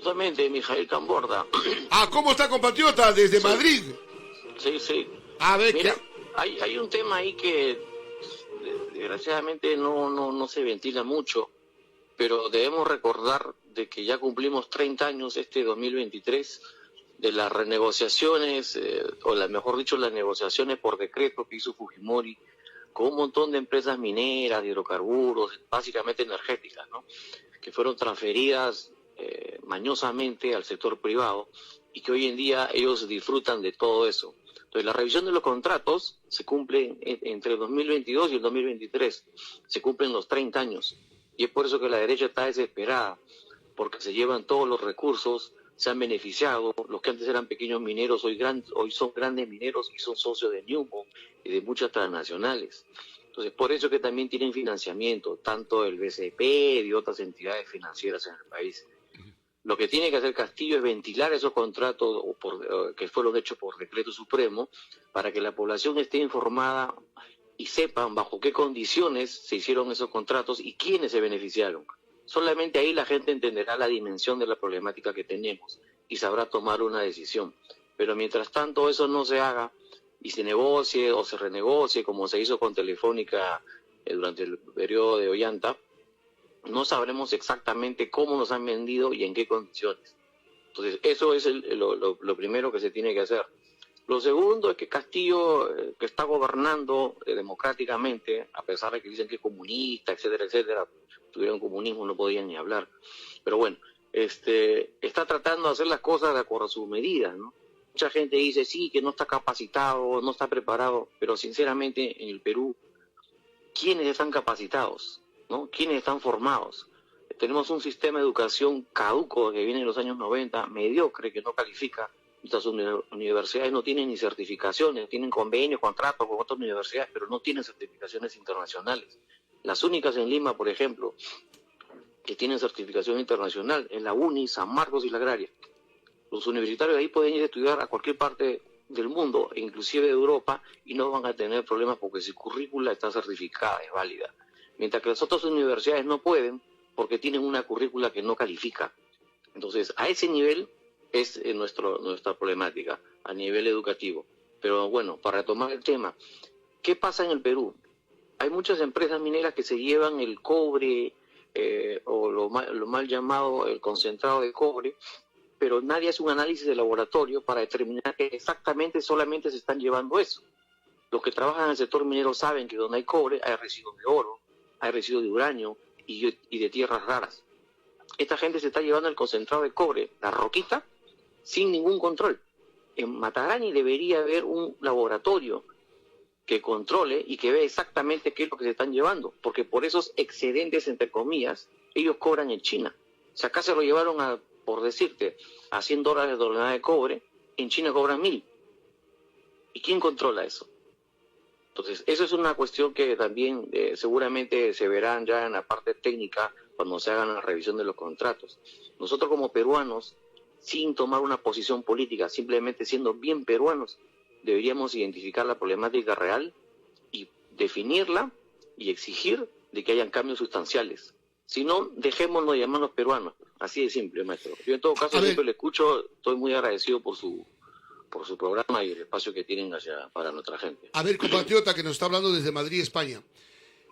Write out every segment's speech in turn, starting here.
Justamente, Mijael Camborda. Ah, ¿cómo está, compatriota? Desde Sí. Madrid. Sí. A ver, Mira, hay un tema ahí que desgraciadamente no se ventila mucho, pero debemos recordar de que ya cumplimos 30 años este 2023 de las renegociaciones, mejor dicho, las negociaciones por decreto que hizo Fujimori con un montón de empresas mineras, de hidrocarburos, básicamente energéticas, ¿no? Que fueron transferidas mañosamente al sector privado y que hoy en día ellos disfrutan de todo eso. Entonces, la revisión de los contratos se cumple entre el 2022 y el 2023, se cumplen los 30 años. Y es por eso que la derecha está desesperada, porque se llevan todos los recursos, se han beneficiado, los que antes eran pequeños mineros hoy son grandes mineros y son socios de Newmont y de muchas transnacionales. Entonces, por eso que también tienen financiamiento, tanto el BCP y otras entidades financieras en el país. Lo que tiene que hacer Castillo es ventilar esos contratos que fueron hechos por decreto supremo para que la población esté informada y sepan bajo qué condiciones se hicieron esos contratos y quiénes se beneficiaron. Solamente ahí la gente entenderá la dimensión de la problemática que tenemos y sabrá tomar una decisión. Pero mientras tanto eso no se haga y se negocie o se renegocie como se hizo con Telefónica durante el periodo de Ollanta, no sabremos exactamente cómo nos han vendido y en qué condiciones. Entonces, eso es lo primero que se tiene que hacer. Lo segundo es que Castillo, que está gobernando democráticamente, a pesar de que dicen que es comunista, etcétera, si tuvieran comunismo no podían ni hablar. Pero bueno, está tratando de hacer las cosas de acuerdo a sus medidas, ¿no? Mucha gente dice, sí, que no está capacitado, no está preparado, pero sinceramente en el Perú, ¿quiénes están capacitados? ¿No? ¿Quiénes están formados? Tenemos un sistema de educación caduco que viene de los años 90, mediocre, que no califica. Nuestras universidades no tienen ni certificaciones, tienen convenios, contratos con otras universidades, pero no tienen certificaciones internacionales. Las únicas en Lima, por ejemplo, que tienen certificación internacional es la UNI, San Marcos y la Agraria. Los universitarios de ahí pueden ir a estudiar a cualquier parte del mundo, inclusive de Europa, y no van a tener problemas porque su currícula está certificada, es válida. Mientras que las otras universidades no pueden porque tienen una currícula que no califica. Entonces, a ese nivel es nuestra problemática, a nivel educativo. Pero bueno, para retomar el tema, ¿qué pasa en el Perú? Hay muchas empresas mineras que se llevan el cobre o lo mal llamado el concentrado de cobre, pero nadie hace un análisis de laboratorio para determinar que exactamente solamente se están llevando eso. Los que trabajan en el sector minero saben que donde hay cobre hay residuos de oro, hay residuos de uranio y de tierras raras. Esta gente se está llevando el concentrado de cobre, la roquita, sin ningún control. En Matagrani debería haber un laboratorio que controle y que vea exactamente qué es lo que se están llevando, porque por esos excedentes, entre comillas, ellos cobran en China. Si acá se lo llevaron por decirte, a $100 de tonelada de cobre, en China cobran 1.000. ¿Y quién controla eso? Entonces, eso es una cuestión que también seguramente se verán ya en la parte técnica cuando se hagan la revisión de los contratos. Nosotros como peruanos, sin tomar una posición política, simplemente siendo bien peruanos, deberíamos identificar la problemática real y definirla y exigir de que hayan cambios sustanciales. Si no, dejémonos llamarnos peruanos. Así de simple, maestro. Yo en todo caso siempre le escucho, estoy muy agradecido por su programa y el espacio que tienen para nuestra gente. A ver, compatriota que nos está hablando desde Madrid, España.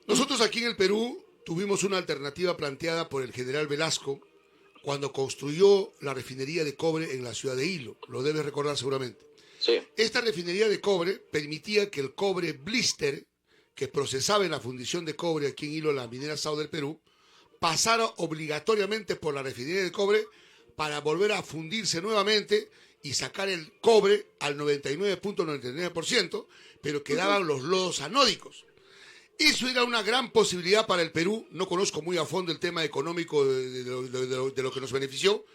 Nosotros aquí en el Perú tuvimos una alternativa planteada por el general Velasco cuando construyó la refinería de cobre en la ciudad de Hilo. Lo debes recordar seguramente. Sí. Esta refinería de cobre permitía que el cobre blister, que procesaba en la fundición de cobre aquí en Hilo, la minera Sao del Perú, pasara obligatoriamente por la refinería de cobre para volver a fundirse nuevamente y sacar el cobre al 99.99%, pero quedaban los lodos anódicos. Eso era una gran posibilidad para el Perú. No conozco muy a fondo el tema económico de lo que nos benefició,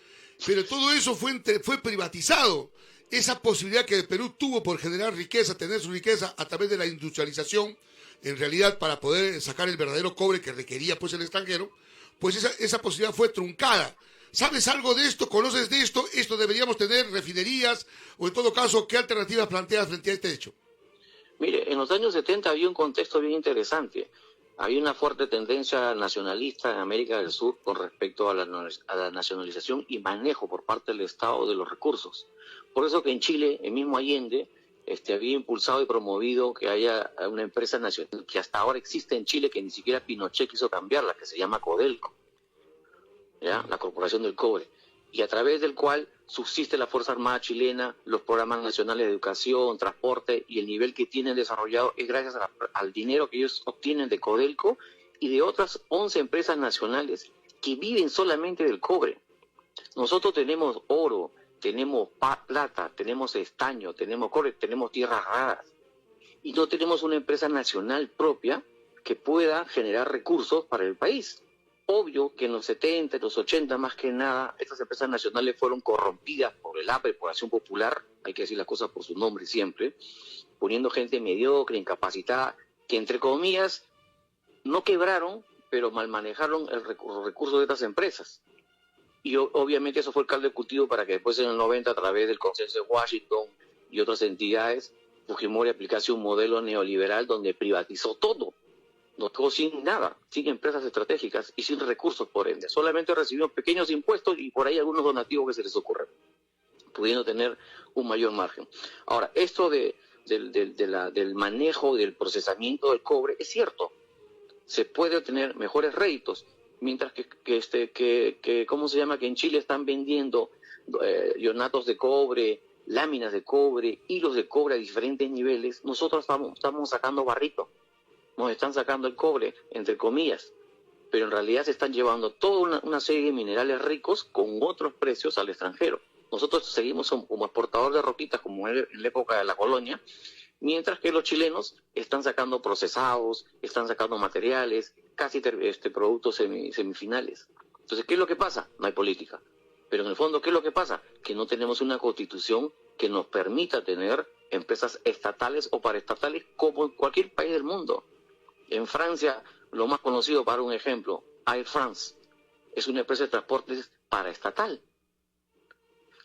pero todo eso fue privatizado. Esa posibilidad que el Perú tuvo por generar riqueza, tener su riqueza a través de la industrialización, en realidad para poder sacar el verdadero cobre que requería pues el extranjero, pues esa posibilidad fue truncada. ¿Sabes algo de esto? ¿Conoces de esto? ¿Esto deberíamos tener refinerías? O en todo caso, ¿qué alternativas planteas frente a este hecho? Mire, en los años 70 había un contexto bien interesante. Hay una fuerte tendencia nacionalista en América del Sur con respecto a la nacionalización y manejo por parte del Estado de los recursos. Por eso que en Chile, el mismo Allende había impulsado y promovido que haya una empresa nacional que hasta ahora existe en Chile, que ni siquiera Pinochet quiso cambiarla, que se llama Codelco, ¿ya? La Corporación del Cobre, y a través del cual subsiste la Fuerza Armada chilena, los programas nacionales de educación, transporte, y el nivel que tienen desarrollado es gracias al dinero que ellos obtienen de Codelco y de otras 11 empresas nacionales que viven solamente del cobre. Nosotros tenemos oro, tenemos plata, tenemos estaño, tenemos cobre, tenemos tierras raras, y no tenemos una empresa nacional propia que pueda generar recursos para el país. Obvio que en los 70, en los 80, más que nada, estas empresas nacionales fueron corrompidas por el APRE, por Acción Popular, hay que decir las cosas por su nombre siempre, poniendo gente mediocre, incapacitada, que entre comillas no quebraron, pero mal manejaron los recursos de estas empresas. Y obviamente eso fue el caldo de cultivo para que después en el 90, a través del Consenso de Washington y otras entidades, Fujimori aplicase un modelo neoliberal donde privatizó todo. Nos quedó sin nada, sin empresas estratégicas y sin recursos, por ende. Solamente recibimos pequeños impuestos y por ahí algunos donativos que se les ocurren, pudiendo tener un mayor margen. Ahora, esto del manejo, del procesamiento del cobre, es cierto. Se puede obtener mejores réditos, mientras que ¿cómo se llama? Que en Chile están vendiendo ionatos de cobre, láminas de cobre, hilos de cobre a diferentes niveles. Nosotros estamos sacando barrito. Nos están sacando el cobre, entre comillas, pero en realidad se están llevando toda una serie de minerales ricos con otros precios al extranjero. Nosotros seguimos como exportadores de roquitas, como en la época de la colonia, mientras que los chilenos están sacando procesados, están sacando materiales, casi productos semifinales. Entonces, ¿qué es lo que pasa? No hay política. Pero en el fondo, ¿qué es lo que pasa? Que no tenemos una constitución que nos permita tener empresas estatales o paraestatales como en cualquier país del mundo. En Francia, lo más conocido, para un ejemplo, Air France, es una empresa de transportes paraestatal.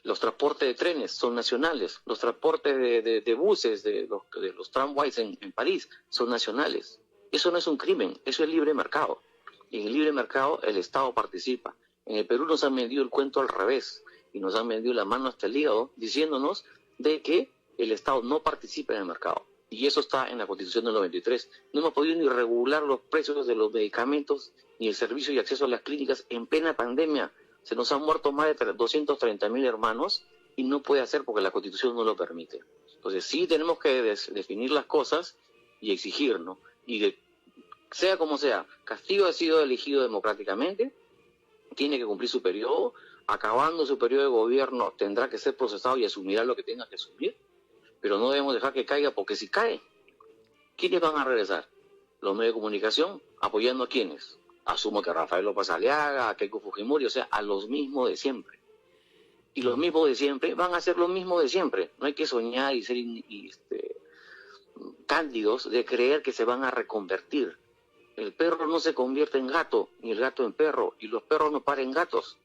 Los transportes de trenes son nacionales, los transportes de buses, de los tramways en París, son nacionales. Eso no es un crimen, eso es libre mercado. Y en el libre mercado el Estado participa. En el Perú nos han vendido el cuento al revés y nos han vendido la mano hasta el hígado diciéndonos de que el Estado no participa en el mercado. Y eso está en la Constitución del 93. No hemos podido ni regular los precios de los medicamentos ni el servicio y acceso a las clínicas en plena pandemia. Se nos han muerto más de 230.000 hermanos y no puede hacer porque la Constitución no lo permite. Entonces sí tenemos que definir las cosas y exigir, ¿no? Y sea como sea, Castillo ha sido elegido democráticamente, tiene que cumplir su periodo, acabando su periodo de gobierno tendrá que ser procesado y asumirá lo que tenga que asumir, pero no debemos dejar que caiga, porque si cae, ¿quiénes van a regresar? Los medios de comunicación, ¿apoyando a quiénes? Asumo que a Rafael López Aliaga, a Keiko Fujimori, o sea, a los mismos de siempre. Y los mismos de siempre van a ser los mismos de siempre. No hay que soñar y ser cándidos de creer que se van a reconvertir. El perro no se convierte en gato, ni el gato en perro, y los perros no paren gatos.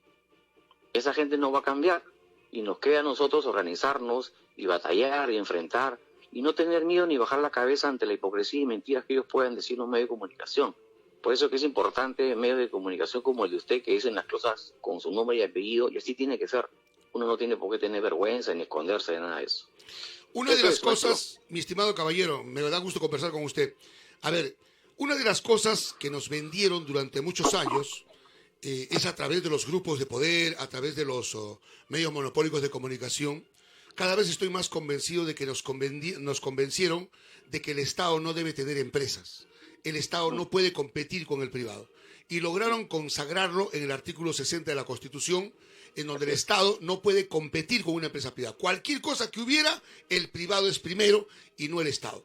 Esa gente no va a cambiar, y nos queda a nosotros organizarnos y batallar y enfrentar, y no tener miedo ni bajar la cabeza ante la hipocresía y mentiras que ellos puedan decir en los medios de comunicación. Por eso que es importante medios de comunicación como el de usted, que dicen las cosas con su nombre y apellido, y así tiene que ser. Uno no tiene por qué tener vergüenza ni esconderse de nada de eso. Una de las cosas, mi estimado caballero, me da gusto conversar con usted. A ver, una de las cosas que nos vendieron durante muchos años es a través de los grupos de poder, a través de los medios monopólicos de comunicación. Cada vez estoy más convencido de que nos convencieron de que el Estado no debe tener empresas. El Estado no puede competir con el privado. Y lograron consagrarlo en el artículo 60 de la Constitución, en donde el Estado no puede competir con una empresa privada. Cualquier cosa que hubiera, el privado es primero y no el Estado.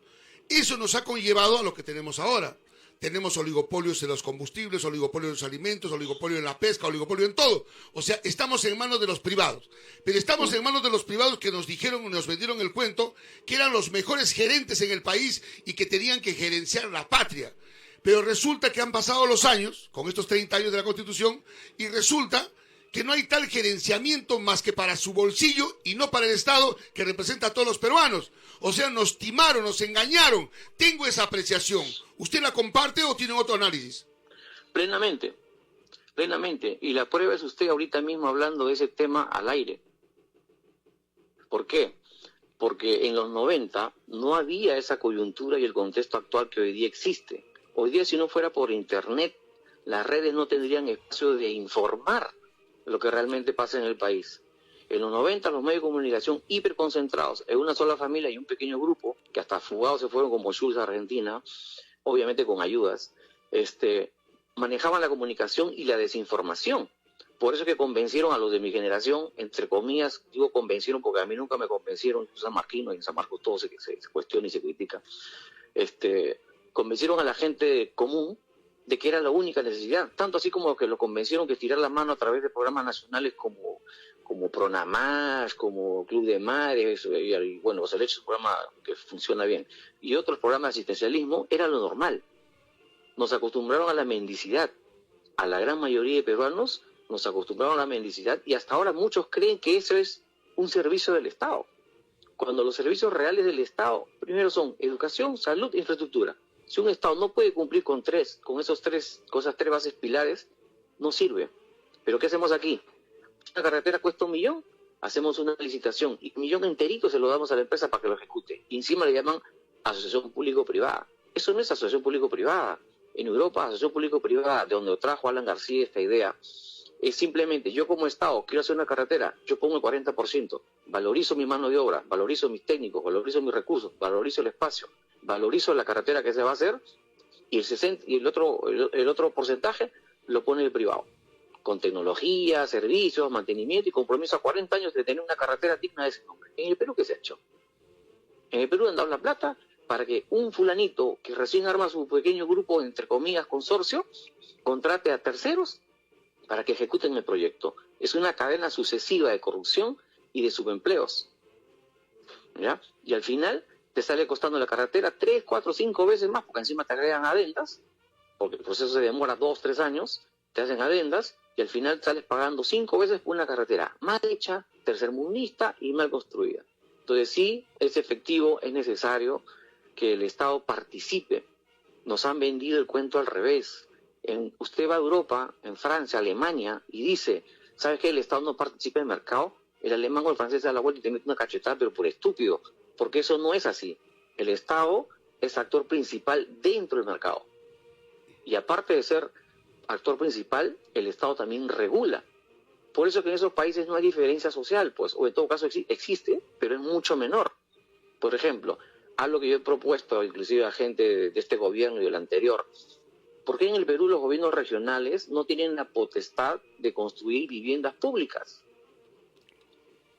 Eso nos ha conllevado a lo que tenemos ahora. Tenemos oligopolios en los combustibles, oligopolios en los alimentos, oligopolio en la pesca, oligopolio en todo. O sea, estamos en manos de los privados. Pero estamos en manos de los privados que nos dijeron, nos vendieron el cuento, que eran los mejores gerentes en el país y que tenían que gerenciar la patria. Pero resulta que han pasado los años, con estos 30 años de la Constitución, y resulta que no hay tal gerenciamiento más que para su bolsillo y no para el Estado que representa a todos los peruanos. O sea, nos timaron, nos engañaron. Tengo esa apreciación. ¿Usted la comparte o tiene otro análisis? Plenamente, plenamente. Y la prueba es usted ahorita mismo hablando de ese tema al aire. ¿Por qué? Porque en los 90 no había esa coyuntura y el contexto actual que hoy día existe. Hoy día, si no fuera por Internet, las redes no tendrían espacio de informar lo que realmente pasa en el país. En los 90 los medios de comunicación hiperconcentrados en una sola familia y un pequeño grupo, que hasta fugados se fueron como Schulz a Argentina, obviamente con ayudas, manejaban la comunicación y la desinformación. Por eso que convencieron a los de mi generación, entre comillas, digo convencieron porque a mí nunca me convencieron, en San Marquino y en San Marcos todo se cuestiona y se critica, convencieron a la gente común de que era la única necesidad, tanto así como que lo convencieron que tirar la mano a través de programas nacionales como Pronamás, como Club de Madres, y bueno, Voz del Hecho es un programa que funciona bien, y otros programas de asistencialismo, era lo normal. Nos acostumbraron a la mendicidad, a la gran mayoría de peruanos nos acostumbraron a la mendicidad y hasta ahora muchos creen que eso es un servicio del Estado. Cuando los servicios reales del Estado, primero son educación, salud e infraestructura. Si un Estado no puede cumplir con esas tres bases pilares, no sirve. Pero ¿qué hacemos aquí? Una carretera cuesta 1 millón, hacemos una licitación y 1 millón enterito se lo damos a la empresa para que lo ejecute. Y encima le llaman asociación público-privada. Eso no es asociación público-privada. En Europa, asociación público-privada, de donde trajo Alan García esta idea, es simplemente, yo como Estado quiero hacer una carretera, yo pongo el 40%, valorizo mi mano de obra, valorizo mis técnicos, valorizo mis recursos, valorizo el espacio, valorizo la carretera que se va a hacer y el otro porcentaje lo pone el privado, con tecnología, servicios, mantenimiento y compromiso a 40 años de tener una carretera digna de ese nombre. En el Perú, ¿qué se ha hecho? En el Perú han dado la plata para que un fulanito que recién arma su pequeño grupo, entre comillas, consorcio, contrate a terceros para que ejecuten el proyecto. Es una cadena sucesiva de corrupción y de subempleos, ¿ya? Y al final te sale costando la carretera 3, 4, 5 veces más, porque encima te agregan adendas, porque el proceso se demora 2, 3 años, te hacen adendas, y al final sales pagando 5 veces por una carretera mal hecha, tercermundista y mal construida. Entonces sí, es efectivo, es necesario que el Estado participe. Nos han vendido el cuento al revés. Usted va a Europa, en Francia, Alemania, y dice, ¿sabes qué? El Estado no participa en el mercado. El alemán o el francés se da la vuelta y te mete una cachetada, pero por estúpido, porque eso no es así. El Estado es actor principal dentro del mercado. Y aparte de ser actor principal, el Estado también regula. Por eso que en esos países no hay diferencia social, pues, o en todo caso existe, pero es mucho menor. Por ejemplo, algo que yo he propuesto inclusive a gente de este gobierno y del anterior, ¿por qué en el Perú los gobiernos regionales no tienen la potestad de construir viviendas públicas?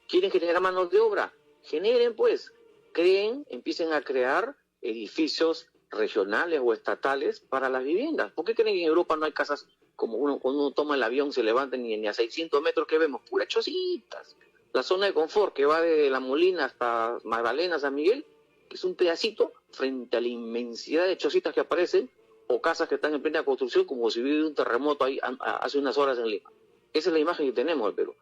¿Quieren generar manos de obra? Generen, pues. Empiecen a crear edificios regionales o estatales para las viviendas. ¿Por qué creen que en Europa no hay casas como cuando uno toma el avión, se levanta ni a 600 metros que vemos? Puras chocitas. La zona de confort que va de La Molina hasta Magdalena, San Miguel, que es un pedacito frente a la inmensidad de chocitas que aparecen, o casas que están en plena construcción como si hubiera un terremoto ahí hace unas horas en Lima. Esa es la imagen que tenemos del Perú.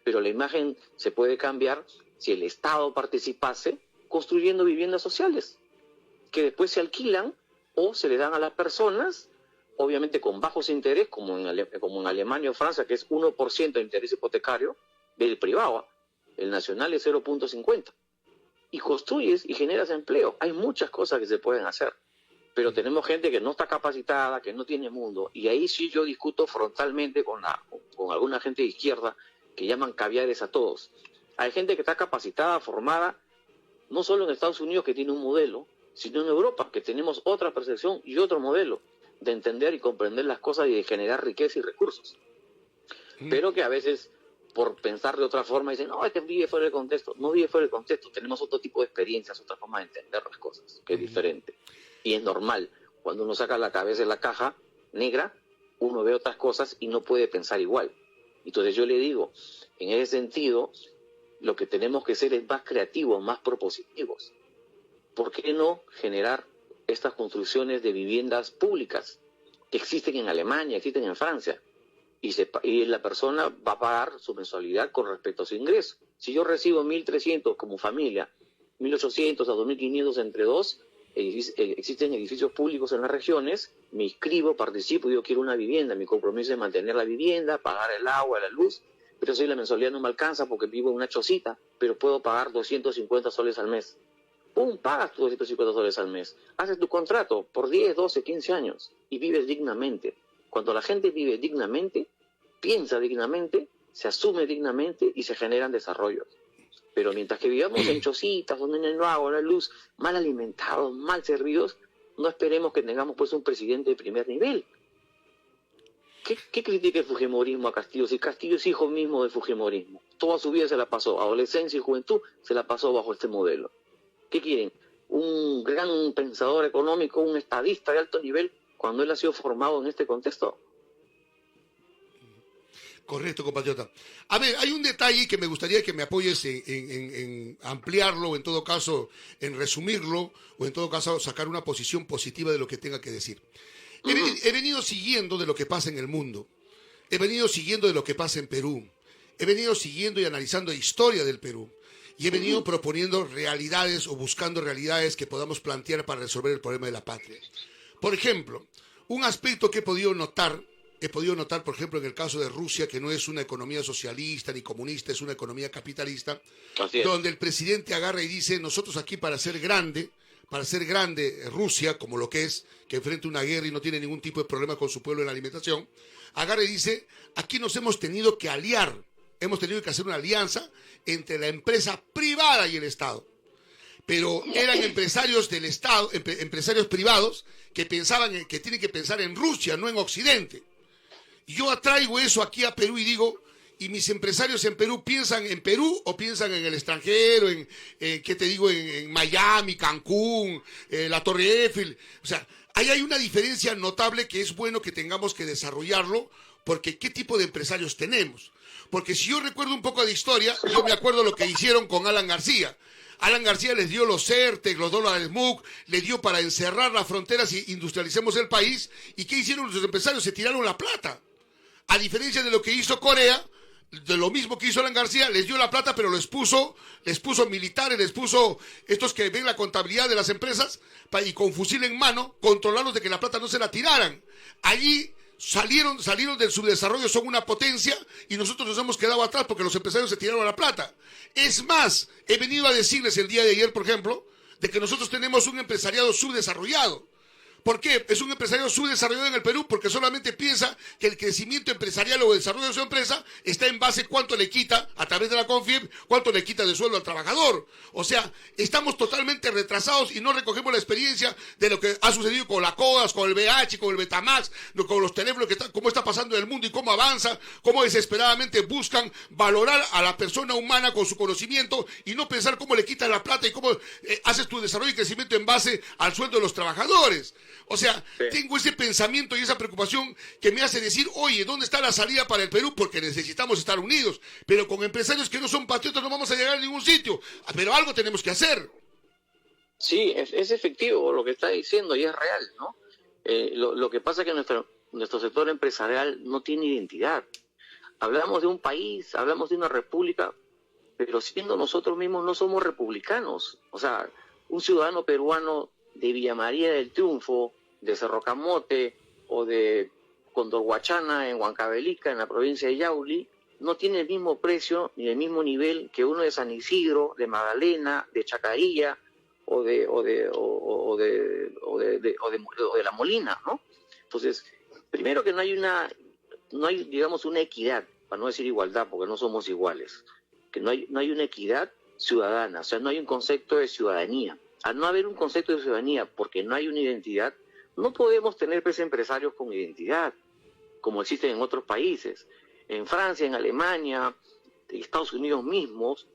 Pero la imagen se puede cambiar si el Estado participase construyendo viviendas sociales, que después se alquilan o se le dan a las personas, obviamente con bajos intereses, como en Alemania o Francia, que es 1% de interés hipotecario del privado. El nacional es 0.50. Y construyes y generas empleo. Hay muchas cosas que se pueden hacer. Pero tenemos gente que no está capacitada, que no tiene mundo, y ahí sí yo discuto frontalmente con alguna gente de izquierda que llaman caviares a todos. Hay gente que está capacitada, formada, no solo en Estados Unidos, que tiene un modelo, sino en Europa, que tenemos otra percepción y otro modelo de entender y comprender las cosas y de generar riqueza y recursos. Pero que a veces, por pensar de otra forma, dicen, no, es que vive fuera del contexto. No vive fuera del contexto, tenemos otro tipo de experiencias, otra forma de entender las cosas, que es diferente. Y es normal, cuando uno saca la cabeza de la caja negra, uno ve otras cosas y no puede pensar igual. Entonces yo le digo, en ese sentido, lo que tenemos que ser es más creativos, más propositivos. ¿Por qué no generar estas construcciones de viviendas públicas que existen en Alemania, existen en Francia? y la persona va a pagar su mensualidad con respecto a su ingreso. Si yo recibo 1.300 como familia, 1.800 a 2.500 entre dos, existen edificios públicos en las regiones, me inscribo, participo, yo quiero una vivienda, mi compromiso es mantener la vivienda, pagar el agua, la luz, pero si la mensualidad no me alcanza porque vivo en una chocita, pero puedo pagar 250 soles al mes. ¡Pum! Pagas tus 250 soles al mes. Haces tu contrato por 10, 12, 15 años y vives dignamente. Cuando la gente vive dignamente, piensa dignamente, se asume dignamente y se generan desarrollos. Pero mientras que vivamos en chocitas, donde no hay agua, no hay luz, mal alimentados, mal servidos, no esperemos que tengamos pues un presidente de primer nivel. ¿Qué critica el fujimorismo a Castillo? Si Castillo es hijo mismo del fujimorismo. Toda su vida se la pasó, adolescencia y juventud, se la pasó bajo este modelo. ¿Qué quieren? ¿Un gran pensador económico, un estadista de alto nivel, cuando él ha sido formado en este contexto? Correcto, compatriota. A ver, hay un detalle que me gustaría que me apoyes en ampliarlo, o en todo caso, en resumirlo, o en todo caso, sacar una posición positiva de lo que tenga que decir. He venido siguiendo de lo que pasa en el mundo. He venido siguiendo de lo que pasa en Perú. He venido siguiendo y analizando la historia del Perú. Y he venido proponiendo realidades o buscando realidades que podamos plantear para resolver el problema de la patria. Por ejemplo, un aspecto que he podido notar, por ejemplo, en el caso de Rusia, que no es una economía socialista ni comunista, es una economía capitalista, donde el presidente agarra y dice, nosotros aquí para ser grande Rusia, como lo que es, que enfrenta una guerra y no tiene ningún tipo de problema con su pueblo en la alimentación, agarra y dice, aquí nos hemos tenido que aliar, hemos tenido que hacer una alianza entre la empresa privada y el Estado. Pero eran empresarios del Estado, empresarios privados, que pensaban que tienen que pensar en Rusia, no en Occidente. Y yo atraigo eso aquí a Perú y digo, ¿y mis empresarios en Perú piensan en Perú o piensan en el extranjero, ¿qué te digo? En Miami, Cancún, la Torre Eiffel? O sea, ahí hay una diferencia notable que es bueno que tengamos que desarrollarlo, porque ¿qué tipo de empresarios tenemos? Porque si yo recuerdo un poco de historia, yo me acuerdo lo que hicieron con Alan García. Alan García les dio los CERTEC, los dólares MUC, les dio para encerrar las fronteras y industrialicemos el país. ¿Y qué hicieron los empresarios? Se tiraron la plata. A diferencia de lo que hizo Corea, de lo mismo que hizo Alan García, les dio la plata, pero les puso militares, les puso estos que ven la contabilidad de las empresas y con fusil en mano, controlarlos de que la plata no se la tiraran. Allí salieron del subdesarrollo, son una potencia y nosotros nos hemos quedado atrás porque los empresarios se tiraron la plata. Es más, he venido a decirles el día de ayer, por ejemplo, de que nosotros tenemos un empresariado subdesarrollado. ¿Por qué? Es un empresario subdesarrollado en el Perú porque solamente piensa que el crecimiento empresarial o el desarrollo de su empresa está en base a cuánto le quita a través de la CONFIEP, cuánto le quita de sueldo al trabajador. O sea, estamos totalmente retrasados y no recogemos la experiencia de lo que ha sucedido con la CODAS, con el VH, con el Betamax, con los teléfonos, cómo está pasando en el mundo y cómo avanza, cómo desesperadamente buscan valorar a la persona humana con su conocimiento y no pensar cómo le quitas la plata y cómo haces tu desarrollo y crecimiento en base al sueldo de los trabajadores. O sea, tengo ese pensamiento y esa preocupación que me hace decir, oye, ¿dónde está la salida para el Perú? Porque necesitamos estar unidos. Pero con empresarios que no son patriotas no vamos a llegar a ningún sitio. Pero algo tenemos que hacer. Sí, es efectivo lo que está diciendo y es real, ¿no? Lo que pasa es que nuestro sector empresarial no tiene identidad. Hablamos de un país, hablamos de una república, pero siendo nosotros mismos no somos republicanos. O sea, un ciudadano peruano de Villa María del Triunfo, de Cerro Camote o de Condorhuachana en Huancavelica, en la provincia de Yauli, no tiene el mismo precio ni el mismo nivel que uno de San Isidro, de Magdalena, de Chacarilla o de La Molina, ¿no? Entonces, primero que no hay digamos una equidad, para no decir igualdad, porque no somos iguales, que no hay una equidad ciudadana, o sea, no hay un concepto de ciudadanía. Al no haber un concepto de ciudadanía porque no hay una identidad, no podemos tener pues, empresarios con identidad, como existen en otros países. En Francia, en Alemania, en Estados Unidos mismos,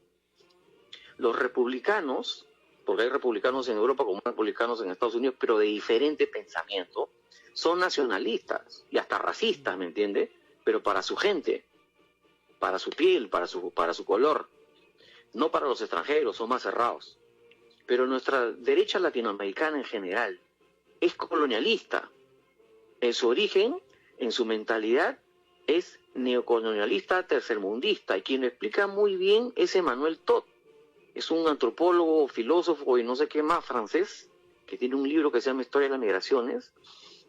los republicanos, porque hay republicanos en Europa como republicanos en Estados Unidos, pero de diferente pensamiento, son nacionalistas y hasta racistas, ¿me entiende? Pero para su gente, para su piel, para su color, no para los extranjeros, son más cerrados. Pero nuestra derecha latinoamericana en general es colonialista en su origen, en su mentalidad, es neocolonialista tercermundista, y quien lo explica muy bien es Emmanuel Todd. Es un antropólogo, filósofo y no sé qué más francés, que tiene un libro que se llama Historia de las Migraciones,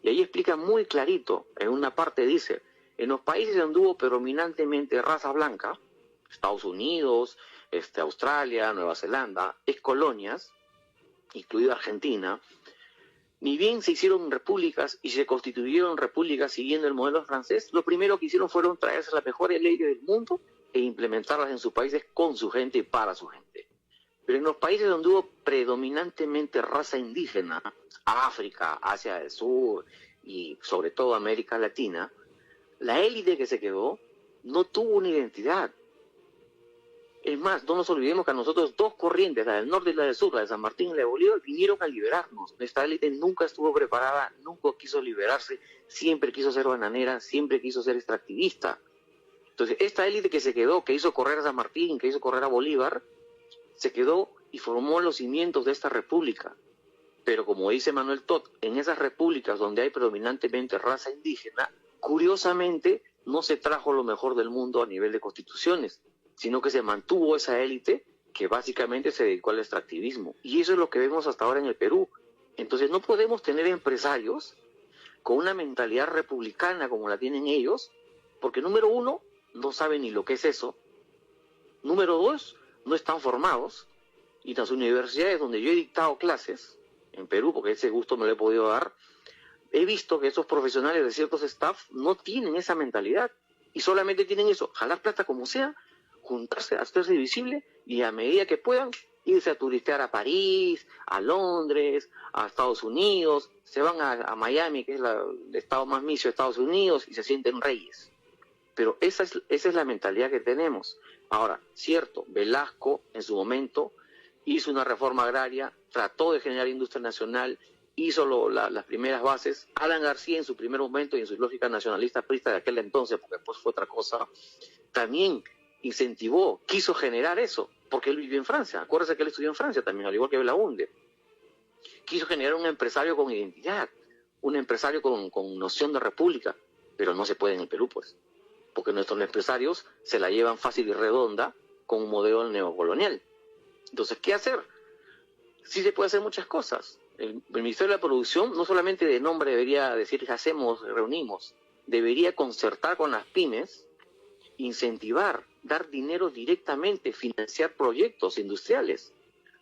y ahí explica muy clarito, en una parte dice, en los países donde hubo predominantemente raza blanca, Estados Unidos, Australia, Nueva Zelanda, ex colonias, incluida Argentina, ni bien se hicieron repúblicas y se constituyeron repúblicas siguiendo el modelo francés, lo primero que hicieron fueron traerse las mejores leyes del mundo e implementarlas en sus países con su gente y para su gente. Pero en los países donde hubo predominantemente raza indígena, África, Asia del Sur y sobre todo América Latina, la élite que se quedó no tuvo una identidad. Es más, no nos olvidemos que a nosotros dos corrientes, la del norte y la del sur, la de San Martín y la de Bolívar, vinieron a liberarnos. Nuestra élite nunca estuvo preparada, nunca quiso liberarse, siempre quiso ser bananera, siempre quiso ser extractivista. Entonces, esta élite que se quedó, que hizo correr a San Martín, que hizo correr a Bolívar, se quedó y formó los cimientos de esta república. Pero como dice Manuel Todd, en esas repúblicas donde hay predominantemente raza indígena, curiosamente no se trajo lo mejor del mundo a nivel de constituciones, sino que se mantuvo esa élite que básicamente se dedicó al extractivismo. Y eso es lo que vemos hasta ahora en el Perú. Entonces no podemos tener empresarios con una mentalidad republicana como la tienen ellos, porque número uno, no saben ni lo que es eso. Número dos, no están formados. Y las universidades donde yo he dictado clases, en Perú, porque ese gusto me lo he podido dar, he visto que esos profesionales de ciertos staff no tienen esa mentalidad. Y solamente tienen eso, jalar plata como sea, juntarse, hacerse visible y a medida que puedan irse a turistear a París, a Londres, a Estados Unidos, se van a Miami, que es el estado más misio de Estados Unidos, y se sienten reyes. Pero esa es la mentalidad que tenemos. Ahora, cierto, Velasco en su momento hizo una reforma agraria, trató de generar industria nacional, hizo las primeras bases. Alan García en su primer momento y en su lógica nacionalista prista de aquel entonces, porque después fue otra cosa, también incentivó, quiso generar eso, porque él vivió en Francia. Acuérdense que él estudió en Francia también, al igual que Belaunde. Quiso generar un empresario con identidad, un empresario con noción de república, pero no se puede en el Perú, pues, porque nuestros empresarios se la llevan fácil y redonda con un modelo neocolonial. Entonces, ¿qué hacer? Sí se puede hacer muchas cosas. El Ministerio de la Producción no solamente de nombre debería decir que hacemos, reunimos, debería concertar con las pymes, incentivar, dar dinero directamente, financiar proyectos industriales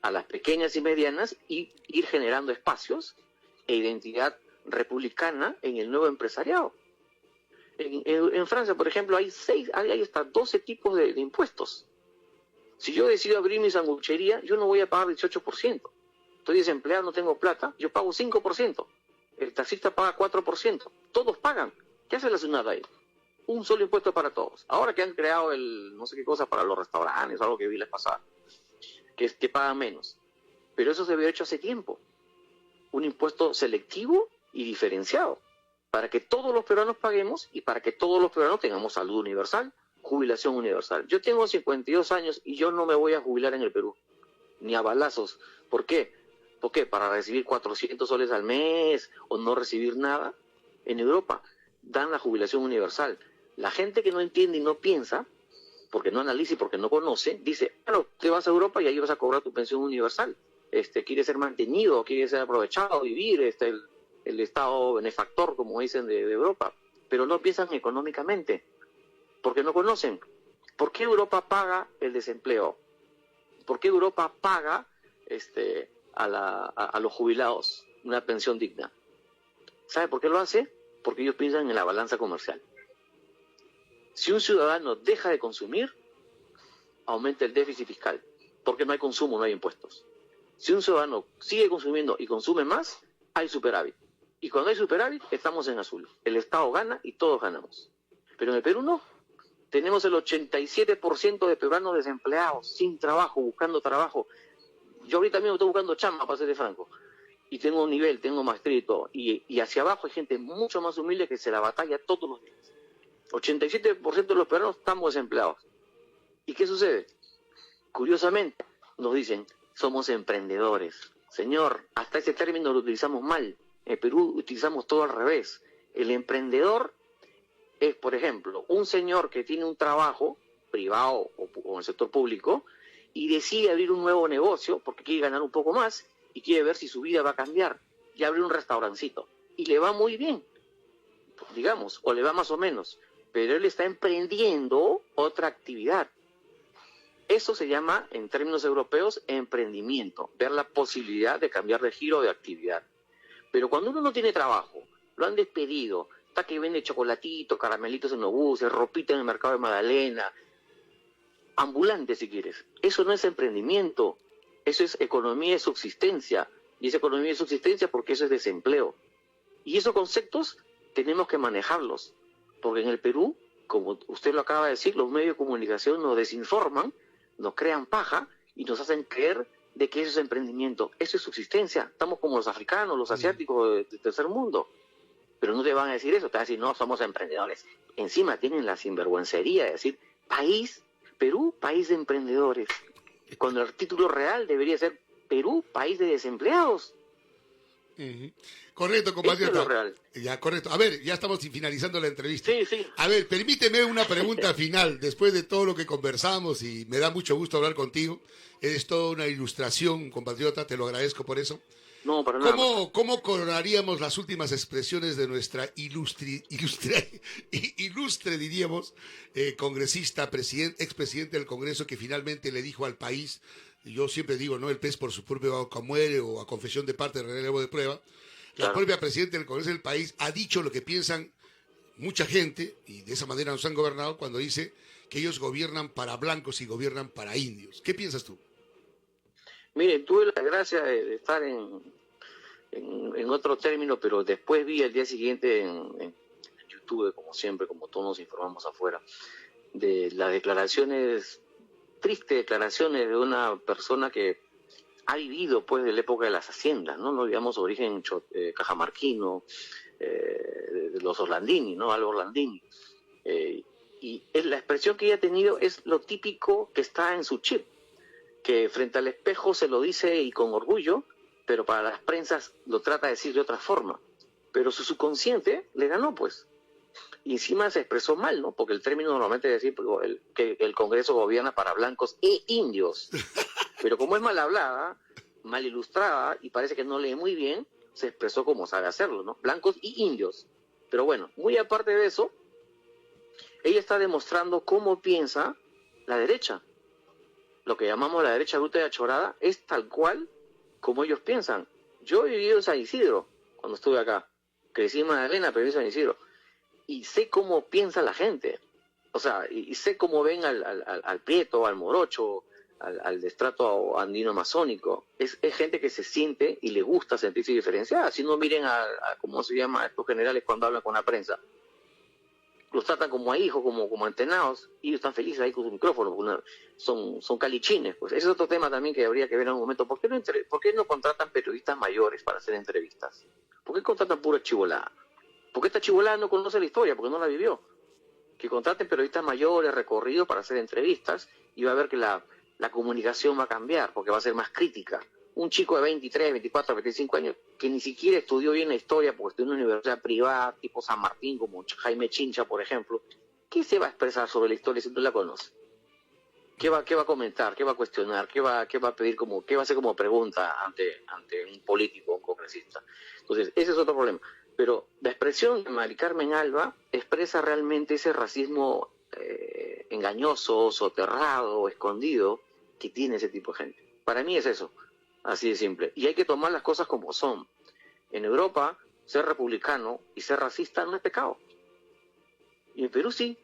a las pequeñas y medianas y ir generando espacios e identidad republicana en el nuevo empresariado. En Francia, por ejemplo, hay hasta 12 tipos de impuestos. Si yo decido abrir mi sanguchería, yo no voy a pagar 18%. Estoy desempleado, no tengo plata, yo pago 5%. El taxista paga 4%. Todos pagan. ¿Qué hace la SUNAT ahí? Un solo impuesto para todos. Ahora que han creado el no sé qué cosa para los restaurantes, algo que vi la pasada, que pagan menos. Pero eso se había hecho hace tiempo. Un impuesto selectivo y diferenciado, para que todos los peruanos paguemos y para que todos los peruanos tengamos salud universal, jubilación universal. Yo tengo 52 años y yo no me voy a jubilar en el Perú, ni a balazos. ¿Por qué? ¿Por qué? ¿Para recibir 400 soles al mes o no recibir nada? En Europa dan la jubilación universal. La gente que no entiende y no piensa, porque no analiza y porque no conoce, dice, claro, te vas a Europa y ahí vas a cobrar tu pensión universal. Quieres ser mantenido, quieres ser aprovechado, vivir, el Estado benefactor, como dicen, de Europa. Pero no piensan económicamente, porque no conocen. ¿Por qué Europa paga el desempleo? ¿Por qué Europa paga a los jubilados una pensión digna? ¿Sabe por qué lo hace? Porque ellos piensan en la balanza comercial. Si un ciudadano deja de consumir, aumenta el déficit fiscal, porque no hay consumo, no hay impuestos. Si un ciudadano sigue consumiendo y consume más, hay superávit. Y cuando hay superávit, estamos en azul. El Estado gana y todos ganamos. Pero en el Perú no. Tenemos el 87% de peruanos desempleados, sin trabajo, buscando trabajo. Yo ahorita mismo estoy buscando chamba, para ser franco. Y tengo un nivel, tengo maestría y todo. Y hacia abajo hay gente mucho más humilde que se la batalla todos los días. 87% de los peruanos estamos desempleados. ¿Y qué sucede? Curiosamente, nos dicen, somos emprendedores. Señor, hasta ese término lo utilizamos mal. En Perú utilizamos todo al revés. El emprendedor es, por ejemplo, un señor que tiene un trabajo privado o en el sector público y decide abrir un nuevo negocio porque quiere ganar un poco más y quiere ver si su vida va a cambiar y abre un restaurancito y le va muy bien, digamos, o le va más o menos, pero él está emprendiendo otra actividad. Eso se llama, en términos europeos, emprendimiento, ver la posibilidad de cambiar de giro de actividad. Pero cuando uno no tiene trabajo, lo han despedido, está que vende chocolatitos, caramelitos en los buses, ropita en el mercado de Magdalena, ambulante si quieres. Eso no es emprendimiento, eso es economía de subsistencia. Y es economía de subsistencia porque eso es desempleo. Y esos conceptos tenemos que manejarlos, porque en el Perú, como usted lo acaba de decir, los medios de comunicación nos desinforman, nos crean paja y nos hacen creer de que eso es emprendimiento. Eso es subsistencia. Estamos como los africanos, los asiáticos del tercer mundo. Pero no te van a decir eso, te van a decir, no, somos emprendedores. Encima tienen la sinvergüencería de decir, país, Perú, país de emprendedores. Cuando el título real debería ser Perú, país de desempleados. Correcto, compatriota. Esto es lo real. Ya, correcto. A ver, ya estamos finalizando la entrevista. Sí, sí. A ver, permíteme una pregunta final, después de todo lo que conversamos, y me da mucho gusto hablar contigo. Eres toda una ilustración, compatriota, te lo agradezco por eso. No, para nada. ¿Cómo coronaríamos las últimas expresiones de nuestra ilustre diríamos, congresista, expresidente del Congreso, que finalmente le dijo al país, yo siempre digo, no, el pez por su propia boca muere, o a confesión de parte, relevo de prueba? La propia presidenta del Congreso del país ha dicho lo que piensan mucha gente, y de esa manera nos han gobernado, cuando dice que ellos gobiernan para blancos y gobiernan para indios. ¿Qué piensas tú? Mire, tuve la gracia de estar en otro término, pero después vi el día siguiente en YouTube, como siempre, como todos nos informamos afuera, de las declaraciones, tristes declaraciones de una persona que ha vivido pues de la época de las haciendas, no digamos origen cajamarquino, de los Orlandini, ¿no? Algo Orlandini. Y la expresión que ella ha tenido es lo típico que está en su chip, que frente al espejo se lo dice y con orgullo, pero para las prensas lo trata de decir de otra forma. Pero su subconsciente le ganó, pues. Y encima se expresó mal, ¿no? Porque el término normalmente es decir que el Congreso gobierna para blancos e indios. Pero como es mal hablada, mal ilustrada y parece que no lee muy bien, se expresó como sabe hacerlo, ¿no? Blancos y indios. Pero bueno, muy aparte de eso, ella está demostrando cómo piensa la derecha. Lo que llamamos la derecha bruta y achorada es tal cual como ellos piensan. Yo he vivido en San Isidro cuando estuve acá. Crecí en Magdalena, pero viví en San Isidro. Y sé cómo piensa la gente. O sea, y sé cómo ven al Prieto, al Morocho, al destrato andino amazónico. Es gente que se siente y le gusta sentirse diferenciada. Si no, miren a cómo se llama a estos generales cuando hablan con la prensa. Los tratan como a hijos, como antenados, y ellos están felices ahí con su micrófono, son calichines. Pues ese es otro tema también que habría que ver en un momento. ¿Por qué no contratan periodistas mayores para hacer entrevistas? ¿Por qué contratan pura chivolada? ¿Por qué esta chivolada no conoce la historia? Porque no la vivió. Que contraten periodistas mayores, recorridos para hacer entrevistas, y va a ver que la comunicación va a cambiar, porque va a ser más crítica. Un chico de 23, 24, 25 años, que ni siquiera estudió bien la historia, porque estudió en una universidad privada, tipo San Martín, como Jaime Chincha, por ejemplo, ¿qué se va a expresar sobre la historia si no la conoce? ¿Qué va a comentar? ¿Qué va a cuestionar? ¿Qué va a pedir qué va a hacer como pregunta ante un político, un congresista? Entonces, ese es otro problema. Pero la expresión de Mari Carmen Alba expresa realmente ese racismo engañoso, soterrado, escondido, que tiene ese tipo de gente. Para mí es eso, así de simple. Y hay que tomar las cosas como son. En Europa, ser republicano y ser racista no es pecado. Y en Perú sí.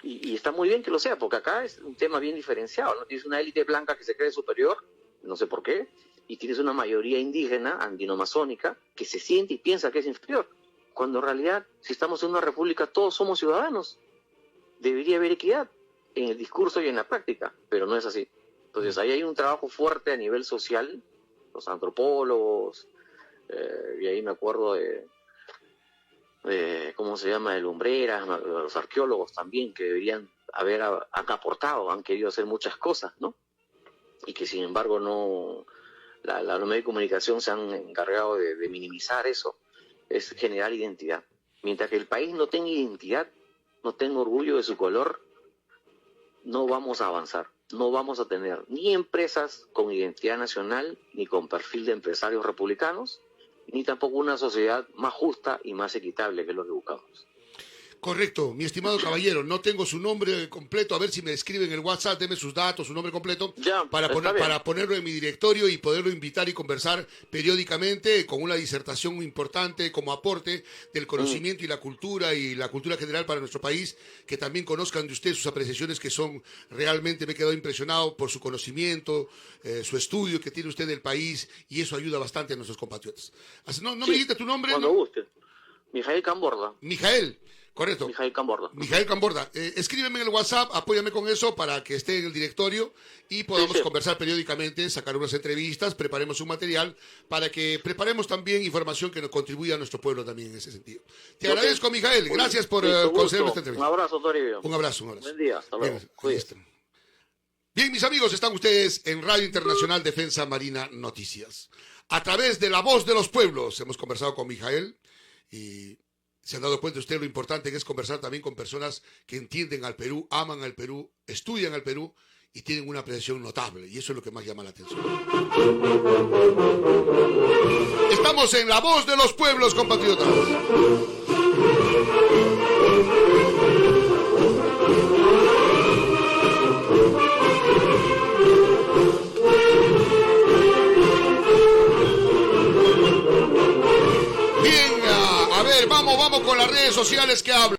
Y está muy bien que lo sea, porque acá es un tema bien diferenciado, ¿no? Tienes una élite blanca que se cree superior, no sé por qué, y tienes una mayoría indígena, andino-amazónica, que se siente y piensa que es inferior. Cuando en realidad, si estamos en una república, todos somos ciudadanos. Debería haber equidad en el discurso y en la práctica, pero no es así. Entonces ahí hay un trabajo fuerte a nivel social, los antropólogos, y ahí me acuerdo de ¿cómo se llama?, de Lumbreras, los arqueólogos también, que deberían haber han aportado, han querido hacer muchas cosas, ¿no? Y que sin embargo no, los medios de comunicación se han encargado de minimizar eso. Es generar identidad. Mientras que el país no tenga identidad, no tenga orgullo de su color, no vamos a avanzar. No vamos a tener ni empresas con identidad nacional, ni con perfil de empresarios republicanos, ni tampoco una sociedad más justa y más equitable, que es lo que buscamos. Correcto, mi estimado caballero, no tengo su nombre completo, a ver si me escriben en el WhatsApp, deme sus datos, su nombre completo, Ya, para ponerlo en mi directorio y poderlo invitar y conversar periódicamente con una disertación muy importante como aporte del conocimiento y la cultura general para nuestro país, que también conozcan de usted sus apreciaciones que son realmente, me he quedado impresionado por su conocimiento, su estudio que tiene usted del país, y eso ayuda bastante a nuestros compatriotas. ¿No me dijiste tu nombre? Cuando guste. Mijael Camborda. Mijael. Correcto. Mijael Camborda. Mijael Camborda. Escríbeme en el WhatsApp, apóyame con eso para que esté en el directorio y podamos conversar periódicamente, sacar unas entrevistas, preparemos un material para que preparemos también información que nos contribuya a nuestro pueblo también en ese sentido. Te agradezco, Mijael. Gracias por concederme esta entrevista. Un abrazo, Toribio. Un abrazo. Buen día. Hasta luego. Bien, mis amigos, están ustedes en Radio Internacional Defensa Marina Noticias. A través de La Voz de los Pueblos hemos conversado con Mijael y se han dado cuenta ustedes lo importante que es conversar también con personas que entienden al Perú, aman al Perú, estudian al Perú y tienen una apreciación notable. Y eso es lo que más llama la atención. Estamos en La Voz de los Pueblos, compatriotas. Bien, a ver, vamos con las redes sociales que hablan.